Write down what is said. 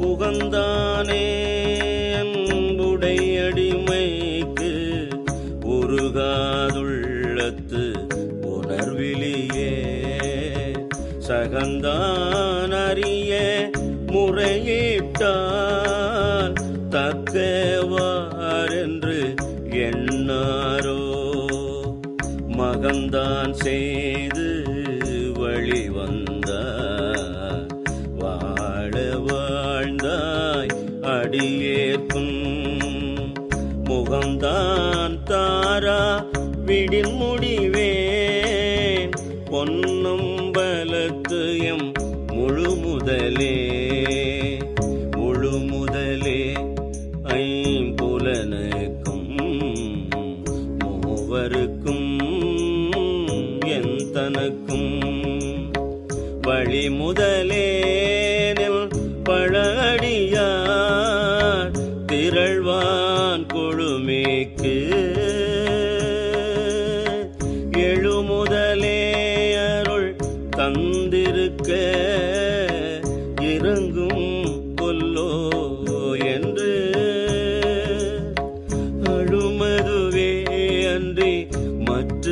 உகந்தானே அன்புடையடிமைக்கு உருகாதுள்ளத்து உணர்விலியே சகந்தான் அறிய முறையிட்டால் தக்கவாரென்று எண்ணாரோ மகந்தான் செய்து வழிவந்தார் வாழ வாழ்ந்தாய் அடியேற்கும் முகம்தான் தாரா விடின் முடிவேன் பொன்னும் பலத்து எம் முழுமுதலே ஐம்புலனுக்கும் மூவருக்கும் என் தனக்கும் வழி முதலேனில் பழடியார் திரள்வான் கொழுமேக்கு எழுமுதலே அருள் தந்திருக்க இறங்கும் கொல்லோ என்று அழுமதுவே அன்றி மற்ற